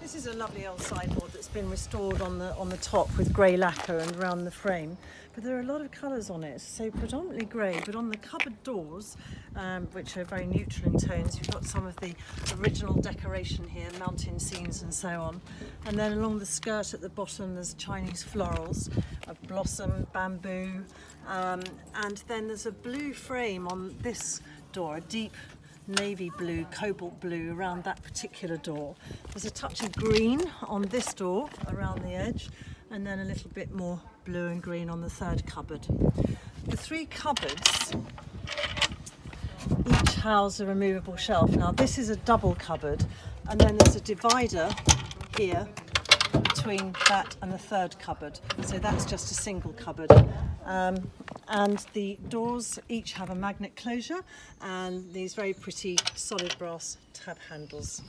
This is a lovely old sideboard that's been restored on the top with grey lacquer and around the frame, but there are a lot of colours on it, so predominantly grey, but on the cupboard doors, which are very neutral in tones, you've got some of the original decoration here, mountain scenes and so on, and then along the skirt at the bottom there's Chinese florals, a blossom, bamboo, and then there's a blue frame on this door, a deep navy blue, cobalt blue around that particular door. There's a touch of green on this door around the edge, and then a little bit more blue and green on the third cupboard. The three cupboards each house a removable shelf. Now this is a double cupboard, and then there's a divider here between that and the third cupboard, so that's just a single cupboard. And the doors each have a magnet closure and these very pretty solid brass tab handles.